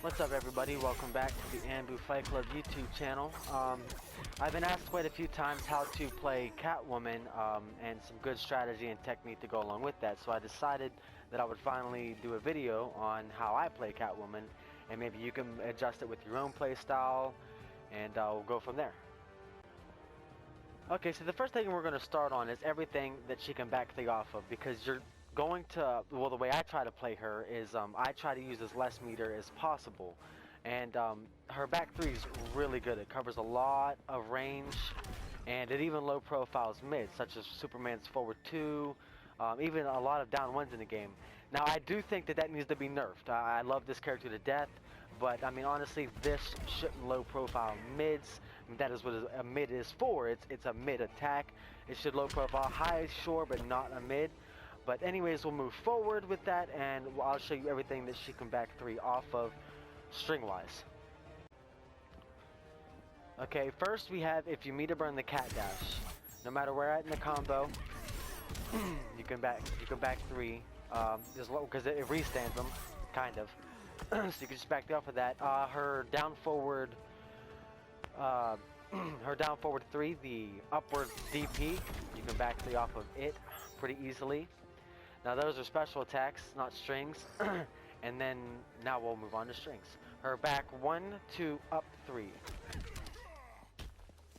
What's up, everybody? Welcome back to the ANBU Fight Club YouTube channel. I've been asked quite a few times how to play Catwoman and some good strategy and technique to go along with that, so I decided that I would finally do a video on how I play Catwoman, and maybe you can adjust it with your own play style, and we'll go from there. Okay, so the first thing we're going to start on is everything that she can back the off of, because you're going to, well, the way I try to play her is I try to use as less meter as possible, and her back three is really good. It covers a lot of range, and it even low profiles mid, such as Superman's forward 2, even a lot of down ones in the game. Now I do think that needs to be nerfed. I love this character to death, but I mean honestly, this shouldn't low profile mids. I mean, that is what a mid is for. It's a mid attack. It should low profile high, sure, but not a mid. But anyways, we'll move forward with that, and I'll show you everything that she can back three off of string-wise. Okay, first we have if you meter burn the cat dash. No matter where at in the combo, you can back three. Because it restands them, kind of. So you can just back off of that. Her down forward three, the upward DP, you can back three off of it pretty easily. Now those are special attacks, not strings. And then now we'll move on to strings. Her back 1, 2, up 3.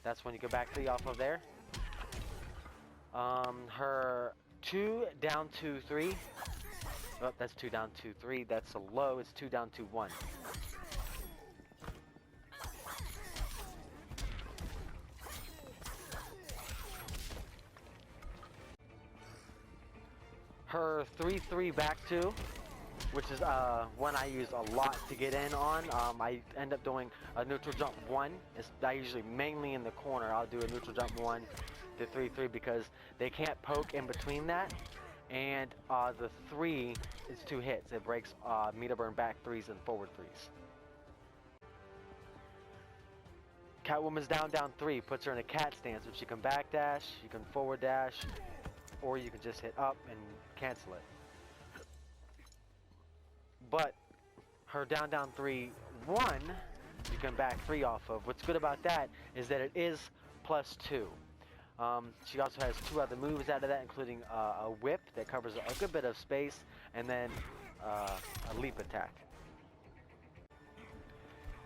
That's when you go back 3 off of there. Her 2 down 2 3. Oh, that's 2 down 2 3. That's a low. It's 2 down 2 1. Her 3 3 back 2, which is one I use a lot to get in on. I end up doing a neutral jump 1. I usually mainly in the corner. I'll do a neutral jump 1 to 3 3 because they can't poke in between that. And the 3 is 2 hits. It breaks meter burn back 3s and forward 3s. Catwoman's down 3 puts her in a cat stance, which you can back dash, you can forward dash, or you can just hit up and cancel it. But her down 3 1 you can back 3 off of. What's good about that is that it is +2. She also has 2 other moves out of that, including a whip that covers a good bit of space, and then a leap attack.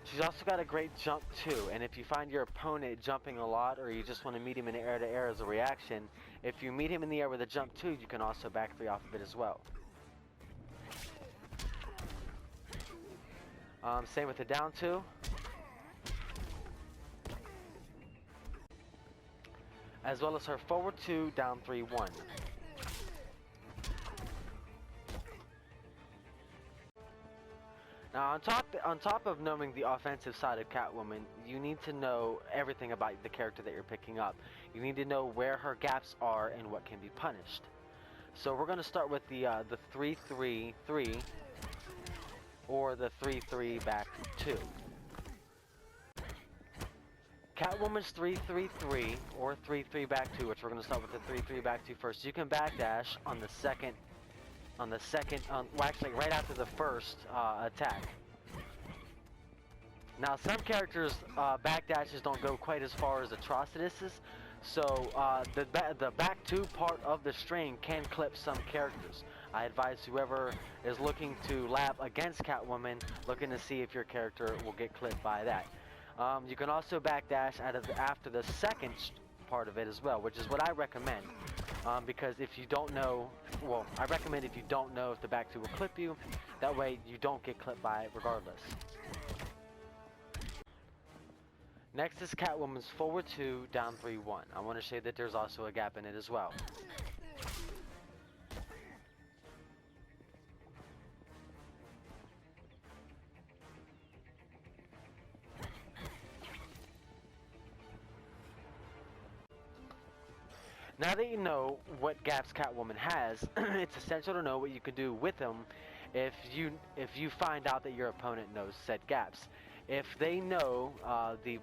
She's also got a great jump too, and if you find your opponent jumping a lot, or you just want to meet him in the air to air as a reaction, if you meet him in the air with a jump 2, you can also back 3 off of it as well. Same with the down 2. As well as her forward 2, down 3 1. Now on top of knowing the offensive side of Catwoman, you need to know everything about the character that you're picking up. You need to know where her gaps are and what can be punished. So we're going to start with the 3 3 3 or the 3 3 back 2. Catwoman's 3 3 3 or 3 3 back 2, which we're going to start with the 3 3 back 2 first. You can backdash on the second, well actually right after the first attack. Now some characters backdashes don't go quite as far as Atrocitus's, so the back 2 part of the string can clip some characters. I advise whoever is looking to lab against Catwoman, looking to see if your character will get clipped by that. You can also backdash after the second part of it as well, which is what I recommend. Because if you don't know, well, I recommend if you don't know if the back 2 will clip you, that way you don't get clipped by it regardless. Next is Catwoman's forward 2, down 3 1. I want to show you that there's also a gap in it as well. Now that you know what gaps Catwoman has, it's essential to know what you can do with them if you find out that your opponent knows said gaps. If they know the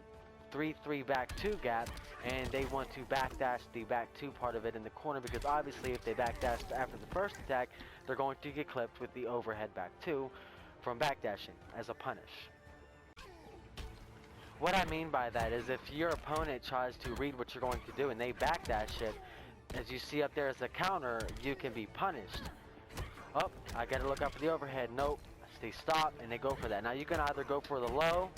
3 3 back 2 gap and they want to backdash the back 2 part of it in the corner, because obviously if they backdash after the first attack, they're going to get clipped with the overhead back 2 from backdashing as a punish. What I mean by that is if your opponent tries to read what you're going to do and they backdash it, as you see up there as a counter, you can be punished. Oh, I gotta look up for the overhead. Nope. They stop and they go for that. Now you can either go for the low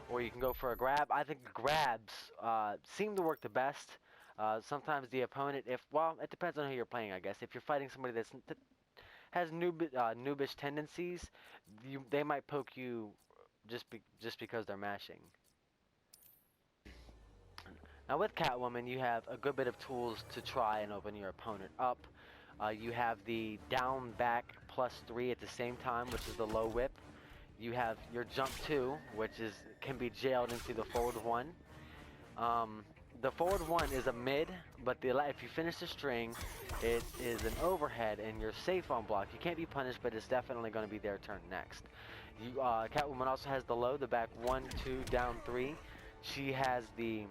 or you can go for a grab. I think grabs seem to work the best. Sometimes the opponent, well, it depends on who you're playing, I guess. If you're fighting somebody that has noobish tendencies, they might poke you just because they're mashing. Now with Catwoman, you have a good bit of tools to try and open your opponent up. You have the down back +3 at the same time, which is the low whip. You have your jump 2, which can be jailed into the forward 1. The forward 1 is a mid, but if you finish the string, it is an overhead and you're safe on block. You can't be punished, but it's definitely going to be their turn next. Catwoman also has the low, the back 1, 2, down 3. She has the...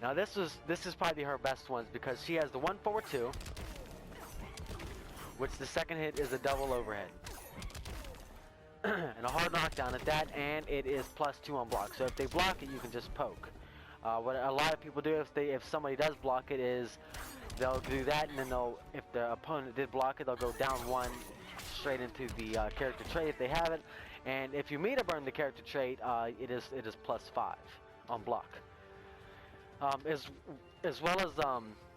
Now this is probably her best ones because she has the 1 forward 2, which the second hit is a double overhead. And a hard knockdown at that, and it is +2 on block. So if they block it, you can just poke. What a lot of people do if somebody does block it is they'll do that, and then if the opponent did block it, they'll go down 1 straight into the character trait if they have it. And if you meter burn the character trait, it is +5 on block. As well as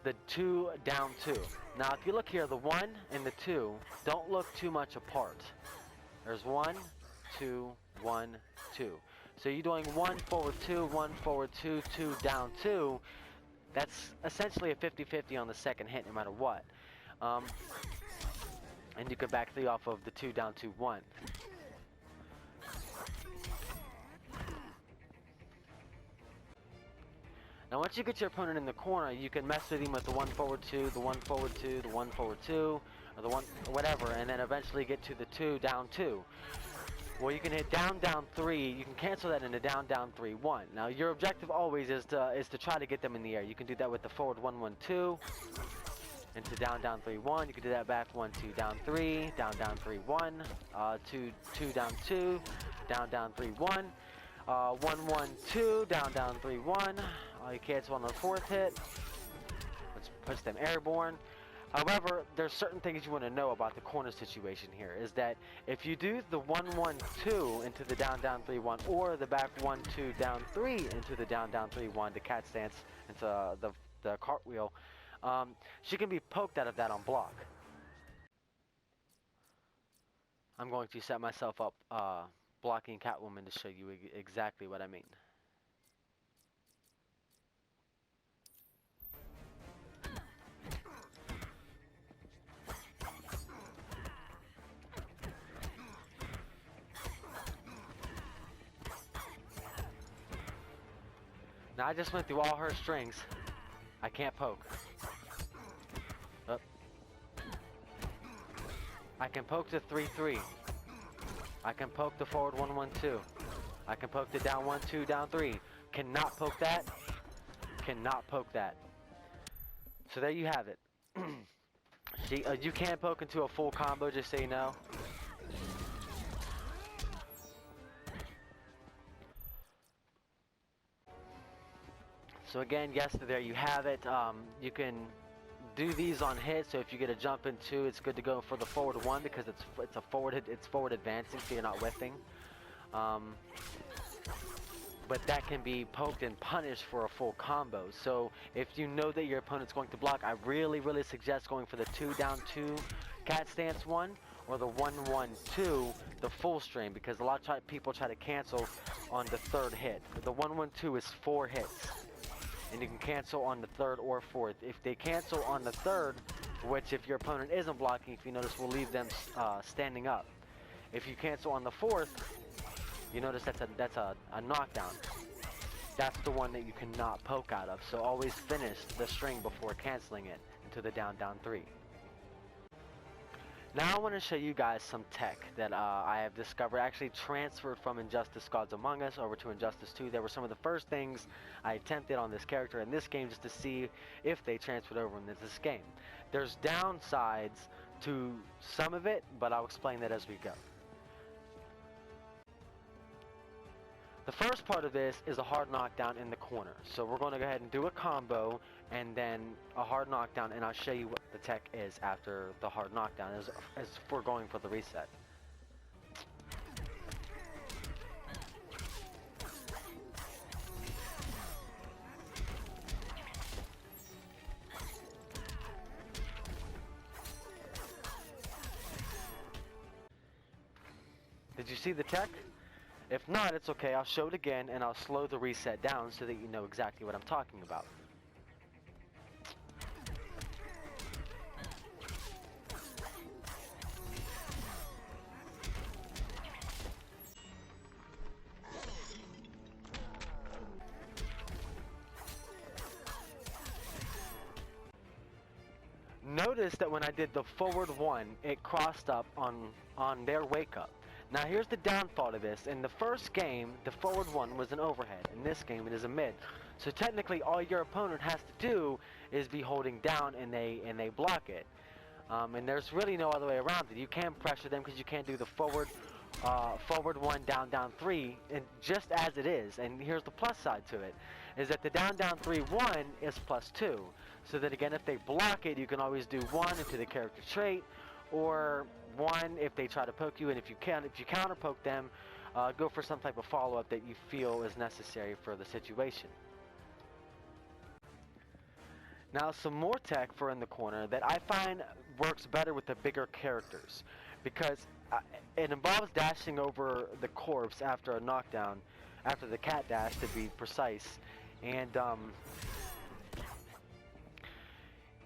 the 2 down 2. Now if you look here, the 1 and the 2 don't look too much apart. There's 1, 2, 1, 2. So you're doing 1 forward 2, 1 forward 2, 2 down 2. That's essentially a 50-50 on the second hit no matter what. And you can back 3 off of the 2 down 2, 1. Now once you get your opponent in the corner, you can mess with him with the 1 forward 2, the 1 forward 2, the 1 forward 2, or the 1, whatever, and then eventually get to the 2 down 2. Well, you can hit down 3, you can cancel that into down 3, 1. Now your objective always is to try to get them in the air. You can do that with the forward 1, 1, 2, into down 3, 1. You can do that back 1, 2, down 3, down 3, 1, 2, 2 down 2, down 3, 1. 1, 1, 2, down 3, 1. You cancel on the 4th hit, which puts them airborne. However, there's certain things you want to know about the corner situation here. Is that if you do the 1, 1, 2 into the down 3, 1, or the back 1, 2, down 3 into the down 3, 1, the cat stance into the cartwheel, she can be poked out of that on block. I'm going to set myself up blocking Catwoman to show you exactly what I mean. Now I just went through all her strings. I can't poke. Oh. I can poke the 3, 3. I can poke the forward 1, 1, 2. I can poke the down 1, 2, down 3. Cannot poke that. Cannot poke that. So there you have it. You can poke into a full combo, just so you know. So again, yes, there you have it. You can do these on hit. So if you get a jump in 2, it's good to go for the forward 1 because it's a forward hit. It's forward advancing, so you're not whiffing. But that can be poked and punished for a full combo. So if you know that your opponent's going to block, I really suggest going for the 2 down 2 cat stance 1 or the 1, 1, 2, the full string, because a lot of people try to cancel on the 3rd hit. The 1, 1, 2 is 4 hits. And you can cancel on the 3rd or 4th. If they cancel on the 3rd, which if your opponent isn't blocking, if you notice, will leave them standing up. If you cancel on the 4th, you notice that's a knockdown. That's the one that you cannot poke out of. So always finish the string before canceling it into the down 3. Now I want to show you guys some tech that I have discovered, actually transferred from Injustice Gods Among Us over to Injustice 2. They were some of the first things I attempted on this character in this game just to see if they transferred over into this game. There's downsides to some of it, but I'll explain that as we go. The first part of this is a hard knockdown in the corner. So we're going to go ahead and do a combo and then a hard knockdown, and I'll show you what the tech is after the hard knockdown as we're going for the reset. Did you see the tech? If not, it's okay. I'll show it again and I'll slow the reset down so that you know exactly what I'm talking about. Notice that when I did the forward one, it crossed up on their wake up. Now here's the downfall to this. In the first game, the forward one was an overhead. In this game, it is a mid. So technically, all your opponent has to do is be holding down, and they block it. And there's really no other way around it. You can't pressure them because you can't do the forward one, down three, and just as it is. And here's the plus side to it, is that the down 3-1 is +2. So that again, if they block it, you can always do 1 into the character trait, or 1 if they try to poke you, and if you counter poke them, go for some type of follow-up that you feel is necessary for the situation. Now some more tech for in the corner that I find works better with the bigger characters, because it involves dashing over the corpse after a knockdown, after the cat dash to be precise, and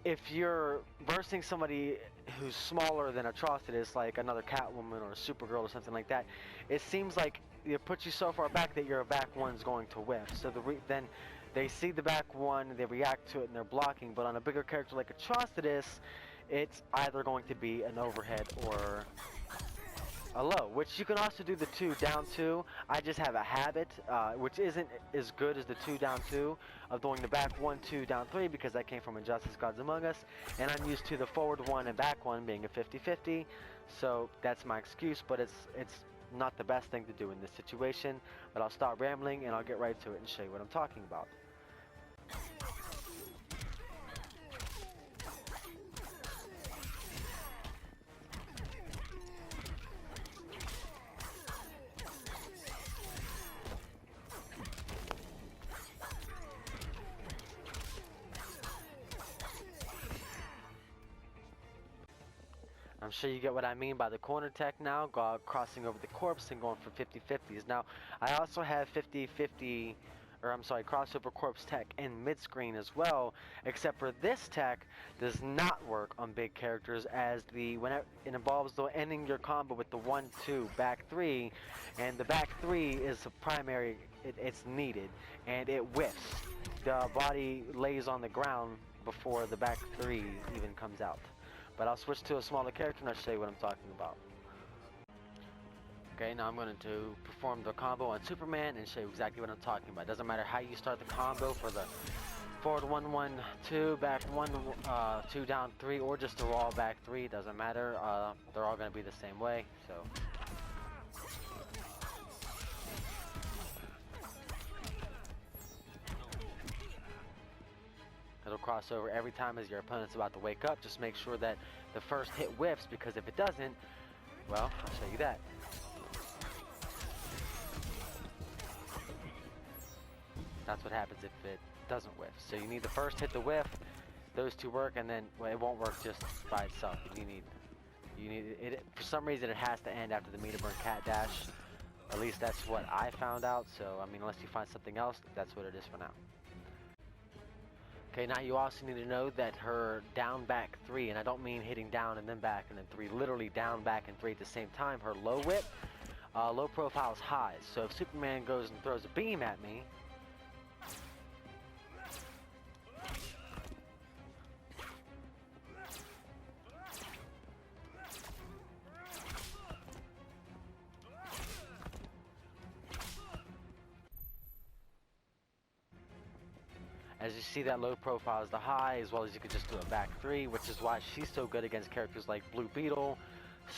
if you're versing somebody who's smaller than Atrocitus, like another Catwoman or a Supergirl or something like that, it seems like it puts you so far back that your back one's going to whiff. So then they see the back one, they react to it, and they're blocking. But on a bigger character like Atrocitus, it's either going to be an overhead or a low, which you can also do the 2 down 2. I just have a habit, which isn't as good as the 2 down 2, of doing the back 1, 2, down 3, because that came from Injustice Gods Among Us, and I'm used to the forward 1 and back 1 being a 50-50, so that's my excuse, but it's not the best thing to do in this situation. But I'll stop rambling and I'll get right to it and show you what I'm talking about. I'm sure you get what I mean by the corner tech now, crossing over the corpse and going for 50-50s. Now, I also have 50-50, or I'm sorry, crossover corpse tech in mid-screen as well, except for this tech does not work on big characters, as when it involves ending your combo with the 1-2 back 3, and the back 3 is a primary, it's needed, and it whiffs. The body lays on the ground before the back 3 even comes out. But I'll switch to a smaller character and I'll show you what I'm talking about. Okay, now I'm going to perform the combo on Superman and show you exactly what I'm talking about. It doesn't matter how you start the combo for the forward 1-1-2, back 1-2, down 3, or just a raw back 3. Doesn't matter. They're all going to be the same way. So. It'll cross over every time as your opponent's about to wake up. Just make sure that the first hit whiffs, because if it doesn't, well, I'll show you that. That's what happens if it doesn't whiff. So you need the first hit to whiff, those two work, and then well, it won't work just by itself. You need it. For some reason, it has to end after the meter burn cat dash. At least that's what I found out. So I mean, unless you find something else, that's what it is for now. Okay, now you also need to know that her down back 3, and I don't mean hitting down and then back and then 3, literally down back and 3 at the same time. Her low whip, low profile is high. So if Superman goes and throws a beam at me, as you see, that low profile is the high, as well as you could just do a back 3, which is why she's so good against characters like Blue Beetle,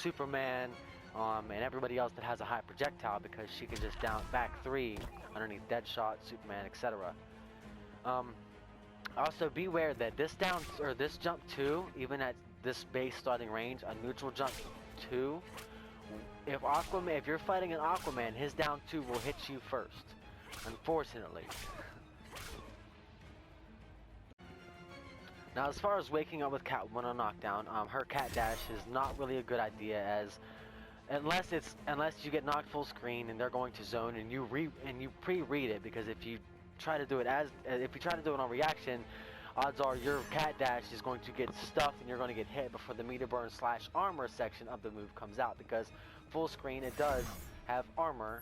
Superman, and everybody else that has a high projectile, because she can just down back 3 underneath Deadshot, Superman, etc. Also beware that this this jump 2, even at this base starting range, a neutral jump 2, if you're fighting an Aquaman, his down 2 will hit you first, unfortunately. Now, as far as waking up with Catwoman on knockdown, her cat dash is not really a good idea, as unless you get knocked full screen and they're going to zone and you pre-read it, because if you try to do it on reaction, odds are your cat dash is going to get stuffed and you're going to get hit before the meter burn / armor section of the move comes out, because full screen it does have armor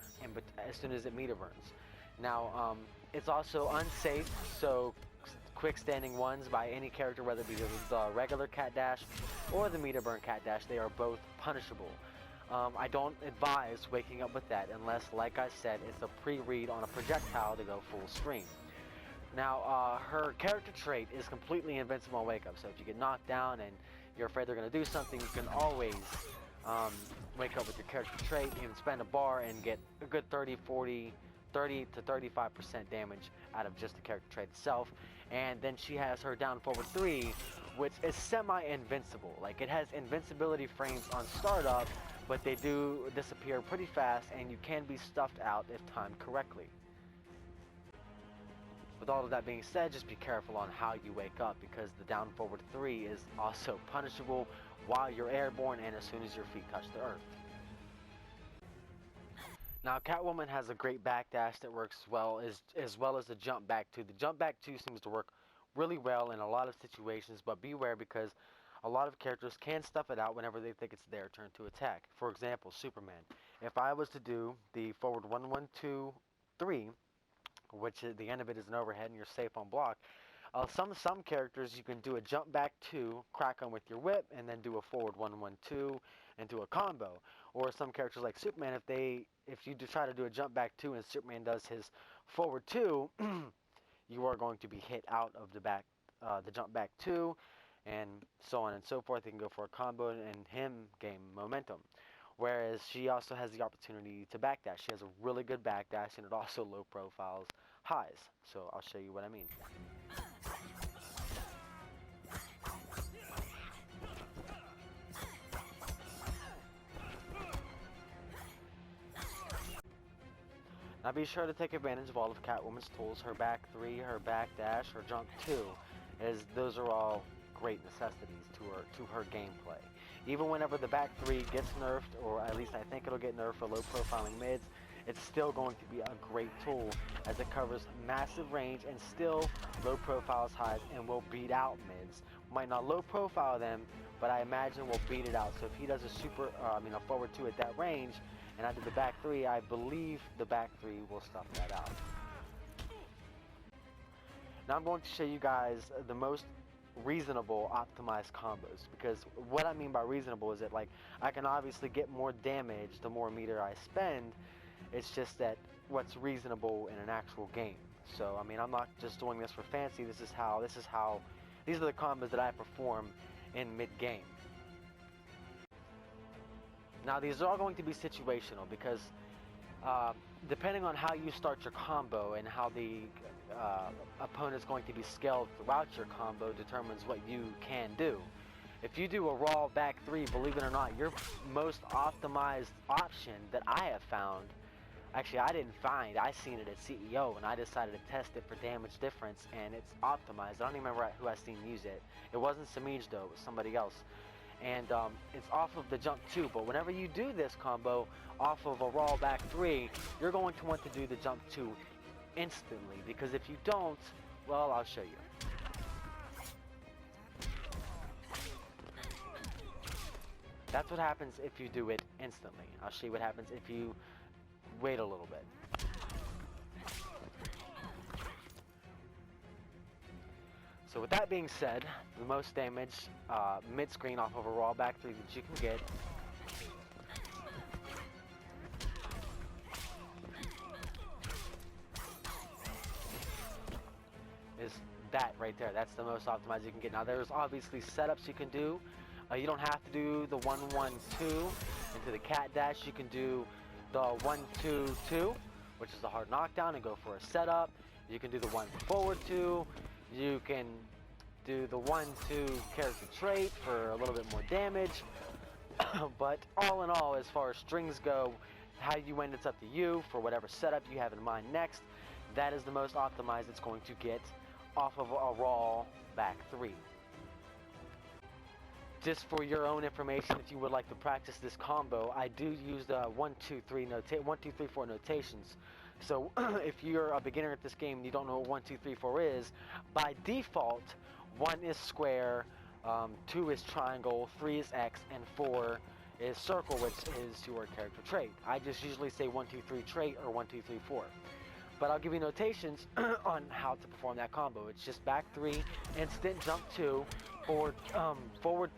as soon as it meter burns. Now, it's also unsafe, so quick standing ones by any character, whether it be the regular cat dash or the meter burn cat dash, they are both punishable. I don't advise waking up with that unless, like I said, it's a pre-read on a projectile to go full screen. Now, her character trait is completely invincible on Wake Up, so if you get knocked down and you're afraid they're going to do something, you can always wake up with your character trait, even spend a bar and get a good 30 to 35% damage out of just the character trait itself. And then she has her down forward 3, which is semi-invincible. Like, it has invincibility frames on startup, but they do disappear pretty fast, and you can be stuffed out if timed correctly. With all of that being said, just be careful on how you wake up, because the down forward 3 is also punishable while you're airborne and as soon as your feet touch the earth. Now, Catwoman has a great backdash that works well, as well as the jump back 2. The jump back 2 seems to work really well in a lot of situations, but beware, because a lot of characters can stuff it out whenever they think it's their turn to attack. For example, Superman. If I was to do the forward 1, 1, 2, 3, which the end of it is an overhead and you're safe on block, some characters you can do a jump back 2, crack them with your whip, and then do a forward 1, 1, 2, and do a combo. Or some characters like Superman, if you try to do a jump back 2 and Superman does his forward 2, you are going to be hit out of the jump back 2, and so on and so forth. You can go for a combo and him gain momentum. Whereas she also has the opportunity to backdash. She has a really good backdash, and it also low profiles highs. So I'll show you what I mean. Now be sure to take advantage of all of Catwoman's tools, her back 3, her backdash, her jump 2, as those are all great necessities to her gameplay. Even whenever the back 3 gets nerfed, or at least I think it'll get nerfed for low profiling mids, it's still going to be a great tool, as it covers massive range and still low profiles highs and will beat out mids. Might not low profile them, but I imagine will beat it out. So if he does a forward 2 at that range, and I did the back 3, I believe the back 3 will stuff that out. Now I'm going to show you guys the most reasonable optimized combos, because what I mean by reasonable is that, like, I can obviously get more damage the more meter I spend. It's just that what's reasonable in an actual game. So I mean, I'm not just doing this for fancy. These are the combos that I perform in mid-game. Now these are all going to be situational, because depending on how you start your combo and how the opponent's going to be scaled throughout your combo determines what you can do. If you do a raw back 3, believe it or not, your most optimized option that I have found, actually I didn't find, I seen it at CEO and I decided to test it for damage difference, and it's optimized. I don't even remember who I seen use it. It wasn't Samij though, it was somebody else. And it's off of the jump 2, but whenever you do this combo off of a raw back 3, you're going to want to do the jump 2 instantly, because if you don't, well, I'll show you. That's what happens if you do it instantly. I'll show you what happens if you wait a little bit. So with that being said, the most damage mid-screen off of a raw back 3 that you can get is that right there. That's the most optimized you can get. Now there's obviously setups you can do. You don't have to do the 1-1-2 and into the cat dash, you can do the 1-2-2, which is the hard knockdown, and go for a setup. You can do the 1 forward 2. You can do the 1-2 character trait for a little bit more damage. But all in all, as far as strings go, how you win, it's up to you for whatever setup you have in mind next. That is the most optimized it's going to get off of a raw back 3. Just for your own information, if you would like to practice this combo, I do use the 1-2-3-4 notations. So if you're a beginner at this game and you don't know what 1, 2, 3, 4 is, by default, 1 is square, 2 is triangle, 3 is X, and 4 is circle, which is your character trait. I just usually say 1, 2, 3 trait or 1, 2, 3, 4. But I'll give you notations on how to perform that combo. It's just back 3, instant jump 2, forward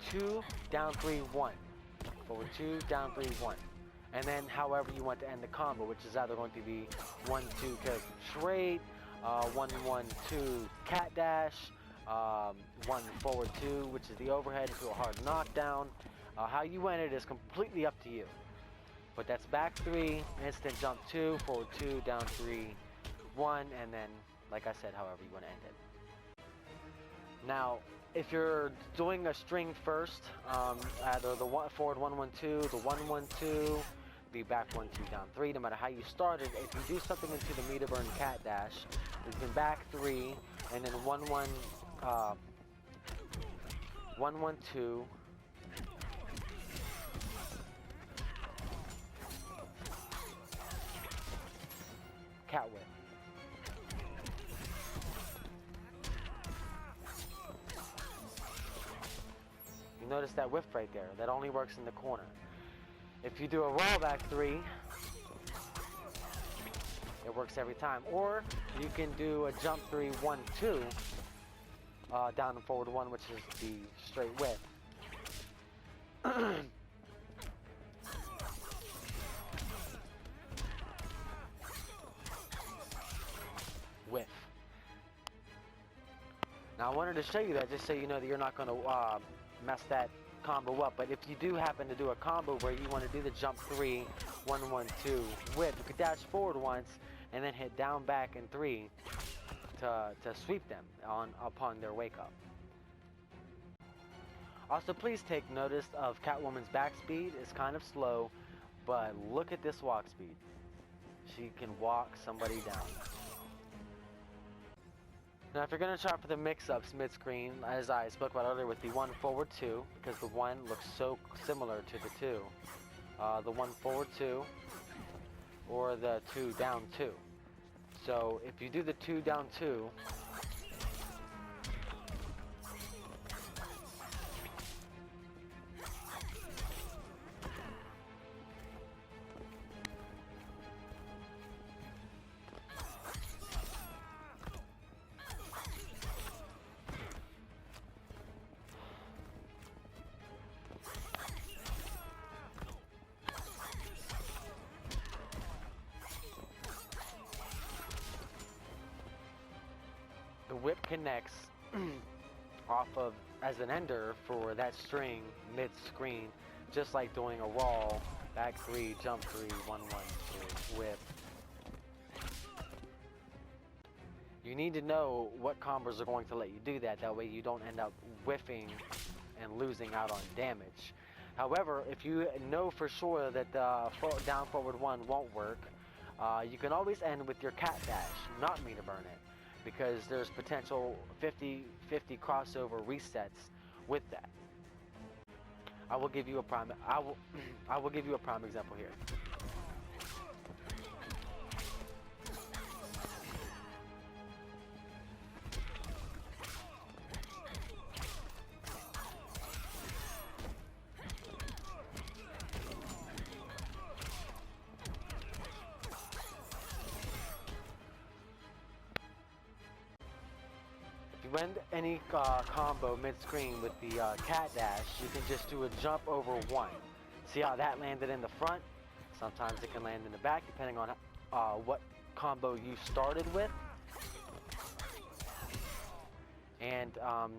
2, down 3, 1. Forward 2, down 3, 1. And then however you want to end the combo, which is either going to be 1-2 character trait, 1-1-2 cat dash, 1 forward 2, which is the overhead into a hard knockdown. How you end it is completely up to you. But that's back 3, instant jump 2, forward 2, down 3, 1, and then, like I said, however you want to end it. Now, if you're doing a string first, either the forward 1-1-2, the 1-1-2, be back 1-2, down 3, no matter how you started. If you do something into the meter burn cat dash, you can back 3, and then 1-1, 1-1-2, cat whip. You notice that whiff right there? That only works in the corner. If you do a roll back 3, it works every time. Or you can do a jump 3, 1-2, down and forward 1, which is the straight whiff. Whiff. Now I wanted to show you that just so you know that you're not going to mess that combo up. But if you do happen to do a combo where you want to do the jump 3, 1-1-2 whip, you could dash forward once and then hit down, back, and 3 to sweep them upon their wake up. Also, please take notice of Catwoman's back speed. It's kind of slow, but look at this walk speed. She can walk somebody down. Now, if you're going to try for the mix-ups mid-screen, as I spoke about earlier with the 1 forward 2, because the 1 looks so similar to the 2, the 1 forward 2, or the 2 down 2. So, if you do the 2 down 2, the whip connects off of as an ender for that string mid-screen, just like doing a roll, back 3, jump 3, 1-1-2, whip. You need to know what combos are going to let you do that. That way you don't end up whiffing and losing out on damage. However, if you know for sure that the down forward 1 won't work, you can always end with your cat dash, not meter burn it, because there's potential 50-50 crossover resets with that. I will give you a prime example here. If you end any combo mid-screen with the cat dash, you can just do a jump over 1. See how that landed in the front? Sometimes it can land in the back, depending on what combo you started with. And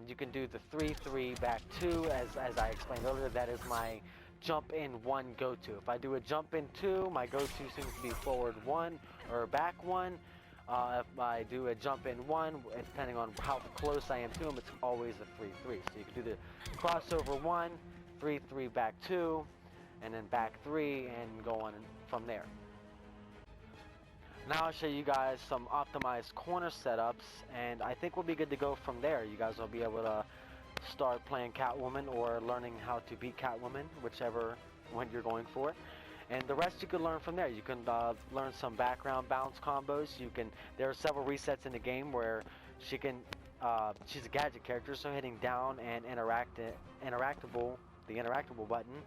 you can do the 3-3 back 2, as I explained earlier. That is my jump in 1 go-to. If I do a jump in 2, my go-to seems to be forward 1 or back 1. If I do a jump in 1, depending on how close I am to him, it's always a 3-3. So you can do the crossover 1, 3-3 back 2, and then back 3, and go on from there. Now I'll show you guys some optimized corner setups, and I think we'll be good to go from there. You guys will be able to start playing Catwoman or learning how to beat Catwoman, whichever one you're going for. And the rest you can learn from there. You can learn some background bounce combos. There are several resets in the game where she's a gadget character, so hitting down and the interactable button,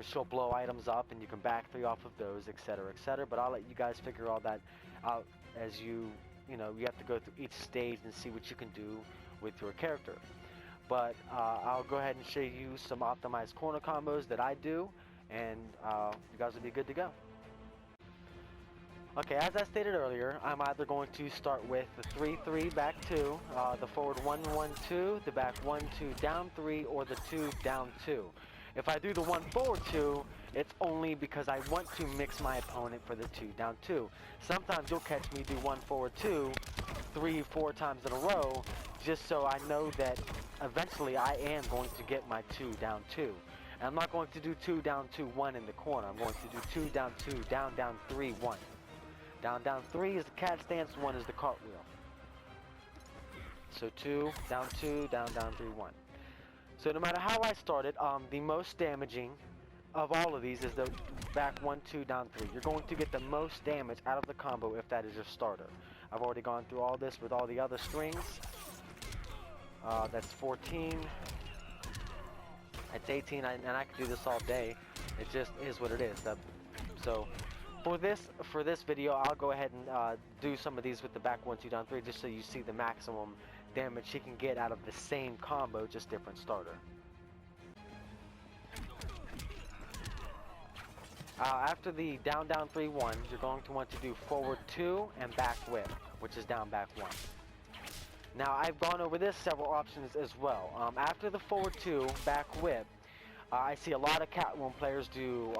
she'll blow items up, and you can back 3 off of those, etc., etc. But I'll let you guys figure all that out as you have to go through each stage and see what you can do with your character. But I'll go ahead and show you some optimized corner combos that I do, and you guys will be good to go. Okay, as I stated earlier, I'm either going to start with the 3-3 back 2, the forward 1-1-2, the back 1-2 down 3, or the 2 down 2. If I do the 1 forward 2, it's only because I want to mix my opponent for the 2 down 2. Sometimes you'll catch me do 1 forward 2 3-4 times in a row, just so I know that eventually I am going to get my 2 down 2. And I'm not going to do 2 down 2 1 in the corner. I'm going to do 2 down 2 down down 3 1. Down down 3 is the cat stance, 1 is the cartwheel. So 2 down 3 1. So no matter how I started, the most damaging of all of these is the back 1 2 down 3. You're going to get the most damage out of the combo if that is your starter. I've already gone through all this with all the other strings. That's 14. That's 18, and I could do this all day. It just is what it is. So for this video, I'll go ahead and do some of these with the back 1 2 down 3, just so you see the maximum damage she can get out of the same combo, just different starter. After the down 3 1, you're going to want to do forward 2 and back whip, which is down back 1. Now I've gone over this several options as well. After the forward 2 back whip, I see a lot of Catwoman players do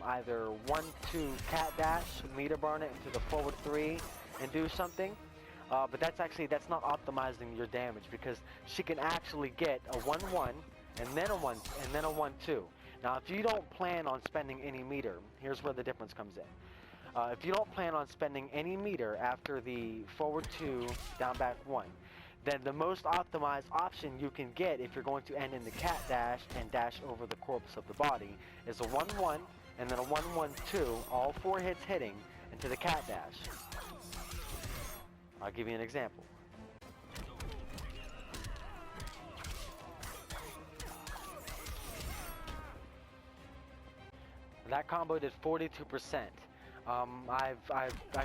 either 1-2 cat dash, meter burn it into the forward 3 and do something. But that's not optimizing your damage, because she can actually get a 1-1 and then a 1 and then a 1-2. Now if you don't plan on spending any meter, here's where the difference comes in. If you don't plan on spending any meter after the forward 2 down back 1, then the most optimized option you can get if you're going to end in the cat dash and dash over the corpse of the body is a 1-1 and then a 1-1-2, all 4 hits hitting into the cat dash. I'll give you an example. That combo did 42%. I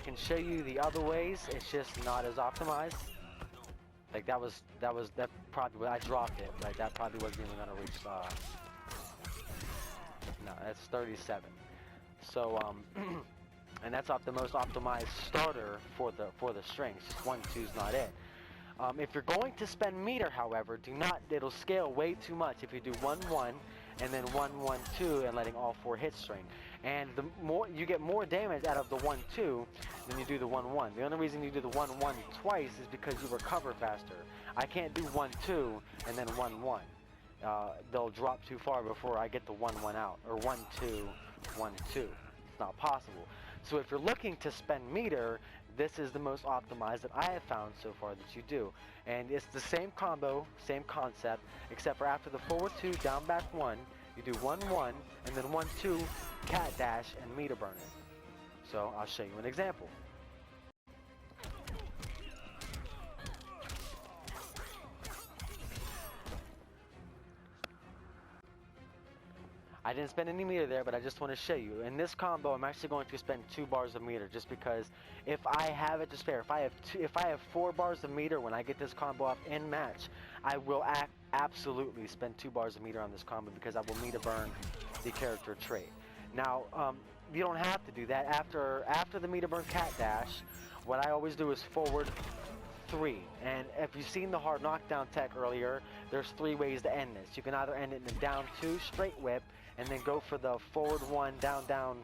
can show you the other ways. It's just not as optimized. Like that probably, I dropped it. Like that probably wasn't even gonna reach. No, that's 37. So and that's the most optimized starter for the strings. Just 1-2 is not it. If you're going to spend meter, however, it'll scale way too much if you do 1-1 and then 1-1-2 and letting all 4 hits string. And you get more damage out of the 1-2 than you do the 1-1. The only reason you do the 1-1 twice is because you recover faster. I can't do 1-2 and then 1-1. They'll drop too far before I get the 1-1 out, or 1-2, 1-2. It's not possible. So if you're looking to spend meter, this is the most optimized that I have found so far that you do. And it's the same combo, same concept, except for after the forward 2 down back 1, you do 1-1 and then 1-2 cat dash and meter burn it. So I'll show you an example. I didn't spend any meter there, but I just want to show you. In this combo, I'm actually going to spend 2 bars of meter, just because if I have it to spare, if I have 4 bars of meter when I get this combo up in match, I will absolutely spend 2 bars of meter on this combo, because I will meter burn the character trait. Now, you don't have to do that. After the meter burn cat dash, what I always do is forward 3. And if you've seen the hard knockdown tech earlier, there's 3 ways to end this. You can either end it in a down 2 straight whip, and then go for the forward 1, down, down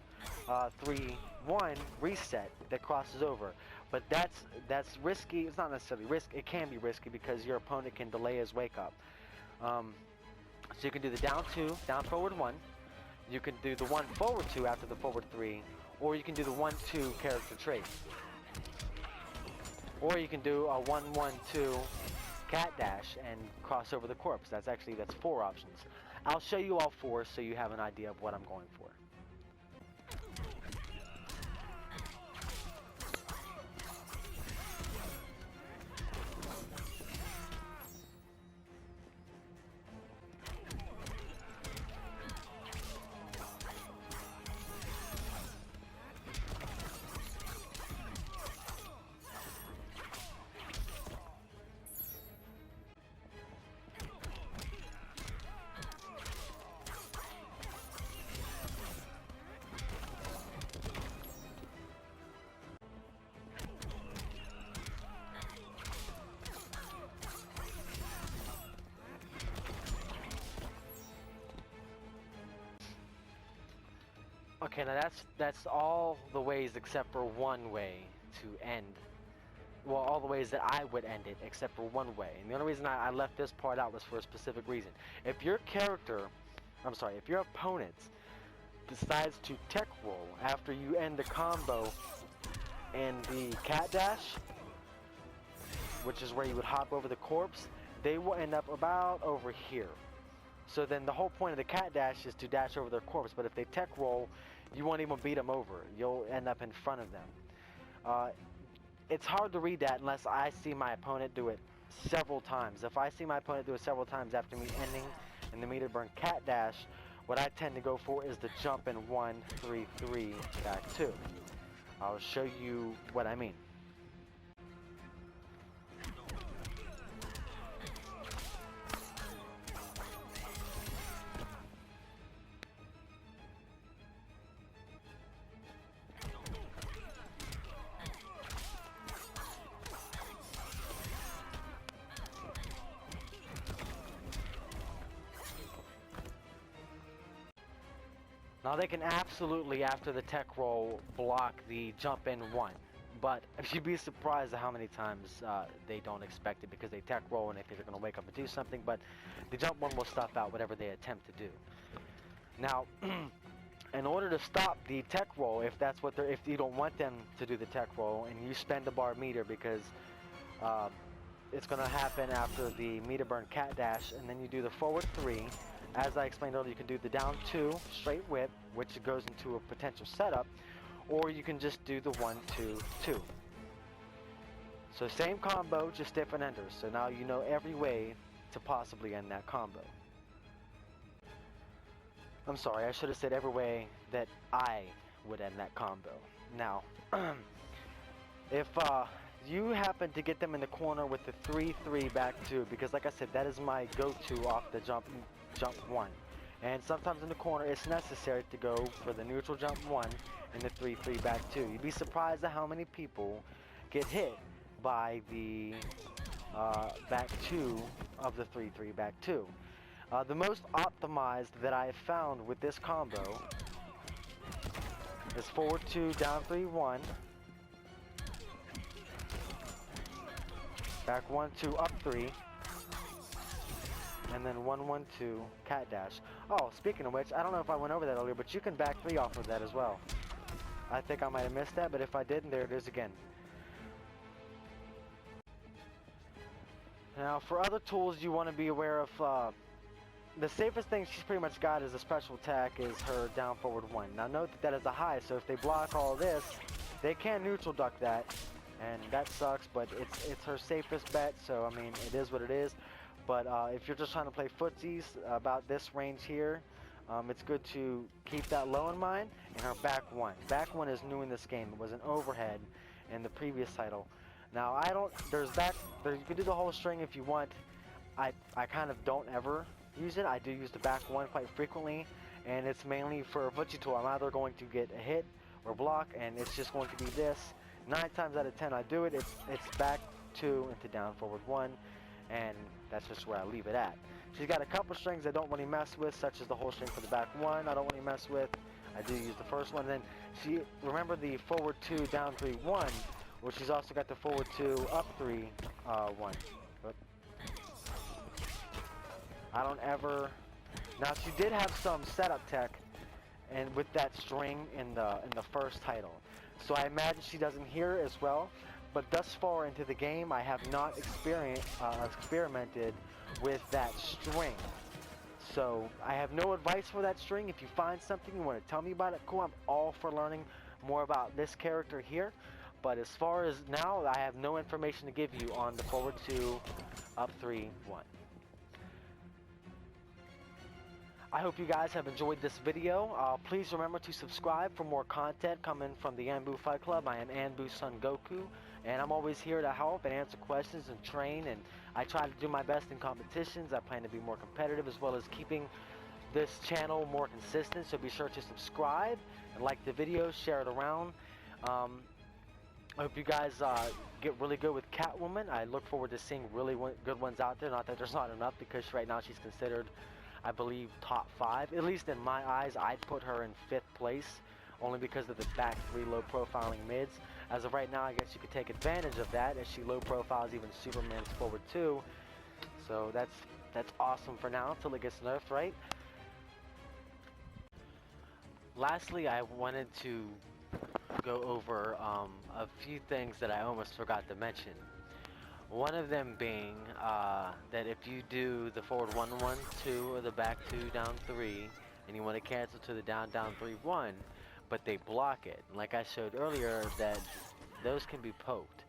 3, 1 reset that crosses over. But that's risky. It's not necessarily risky. It can be risky because your opponent can delay his wake up. So you can do the down 2, down forward 1. You can do the 1 forward 2 after the forward 3, or you can do the 1-2 character trait. Or you can do a 1-1-2 cat dash and cross over the corpse. That's 4 options. I'll show you all 4 so you have an idea of what I'm going for. Okay, now that's all the ways except for one way to end. Well, all the ways that I would end it except for one way. And the only reason I left this part out was for a specific reason. If your if your opponent decides to tech roll after you end the combo in the cat dash, which is where you would hop over the corpse, they will end up about over here. So then the whole point of the cat dash is to dash over their corpse, but if they tech roll, you won't even beat them over. You'll end up in front of them. It's hard to read that unless I see my opponent do it several times. If I see my opponent do it several times after me ending in the meter burn cat dash, what I tend to go for is the jump in 1, 3, 3, back 2. I'll show you what I mean. Now they can absolutely, after the tech roll, block the jump in 1, but you'd be surprised at how many times they don't expect it because they tech roll and they think they're going to wake up and do something, but the jump 1 will stuff out whatever they attempt to do. Now, in order to stop the tech roll, if you don't want them to do the tech roll and you spend the bar meter because it's going to happen after the meter burn cat dash, and then you do the forward 3. As I explained earlier, you can do the down 2 straight whip, which goes into a potential setup, or you can just do the 1, 2, 2. So same combo, just different enders. So now you know every way to possibly end that combo. I'm sorry, I should have said every way that I would end that combo. Now, if you happen to get them in the corner with the 3-3 back 2, because like I said, that is my go-to off the jump 1, and sometimes in the corner it's necessary to go for the neutral jump 1 and the 3-3 back 2. You'd be surprised at how many people get hit by the back 2 of the 3-3 back 2. The most optimized that I have found with this combo is forward 2, down 3, 1, back 1, 2, up 3, and then 1, 1, 2 cat dash. Oh, speaking of which, I don't know if I went over that earlier, but you can back 3 off of that as well. I think I might have missed that, but if I didn't, there it is again. Now, for other tools you want to be aware of, the safest thing she's pretty much got as a special attack is her down forward 1. Now note that is a high, so if they block all this, they can neutral duck that, and that sucks, but it's her safest bet, so I mean, it is what it is. But if you're just trying to play footsies about this range here, it's good to keep that low in mind. And her back 1. Back 1 is new in this game. It was an overhead in the previous title. Now, you can do the whole string if you want. I kind of don't ever use it. I do use the back 1 quite frequently, and it's mainly for a footsie tool. I'm either going to get a hit or block, and it's just going to be this. 9 times out of 10 I do it. It's back 2 into down forward 1, and that's just where I leave it at. She's got a couple strings I don't really mess with, such as the whole string for the back 1 I don't really mess with. I do use the first one. Then remember the forward 2, down 3, 1, well, she's also got the forward 2, up 3, 1. I don't ever, now she did have some setup tech and with that string in the first title. So I imagine she doesn't hear it as well, but thus far into the game I have not experimented with that string. So I have no advice for that string. If you find something you want to tell me about it, cool. I'm all for learning more about this character here. But as far as now, I have no information to give you on the forward 2, up 3, 1. I hope you guys have enjoyed this video. Please remember to subscribe for more content coming from the ANBU Fight Club. I am ANBU Son Goku, and I'm always here to help and answer questions and train, and I try to do my best in competitions. I plan to be more competitive as well as keeping this channel more consistent, so be sure to subscribe and like the video, share it around. I hope you guys get really good with Catwoman. I look forward to seeing really good ones out there. Not that there's not enough, because right now she's considered, I believe, top 5. At least in my eyes, I'd put her in 5th place, only because of the back 3 low profiling mids. As of right now, I guess you could take advantage of that, as she low profiles even Superman's forward 2. So that's awesome for now until it gets nerfed, right? Lastly, I wanted to go over a few things that I almost forgot to mention. One of them being that if you do the forward 1, 1, 2 or the back 2, down 3, and you want to cancel to the down, down 3, 1, but they block it. Like I showed earlier, that those can be poked.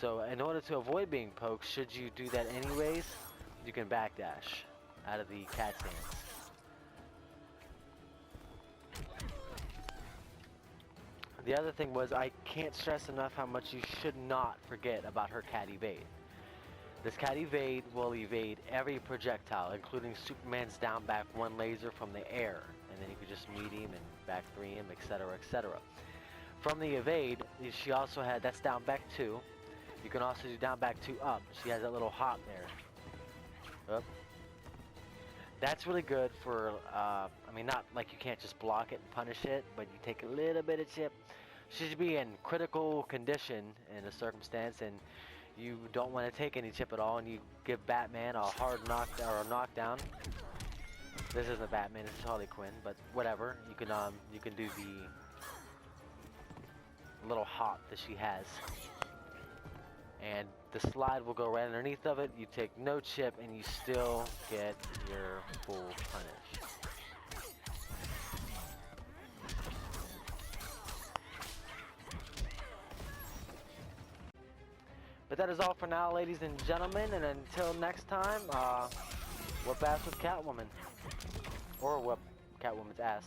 So in order to avoid being poked, should you do that anyways, you can backdash out of the cat stance. The other thing was, I can't stress enough how much you should not forget about her cat evade. This cat evade will evade every projectile, including Superman's down back 1 laser from the air, and then you could just meet him and back 3 him, etc., etc. From the evade, she also had, that's down back 2. You can also do down back 2 up. She has that little hop there. Up. That's really good for, I mean, not like you can't just block it and punish it, but you take a little bit of chip. She should be in critical condition in a circumstance, and you don't want to take any chip at all, and you give Batman a hard knockdown. This isn't Batman, this is Harley Quinn, but whatever. You can do the little hop that she has, and the slide will go right underneath of it. You take no chip, and you still get your full punish. But that is all for now, ladies and gentlemen, and until next time, whoop ass with Catwoman. Or whoop Catwoman's ass.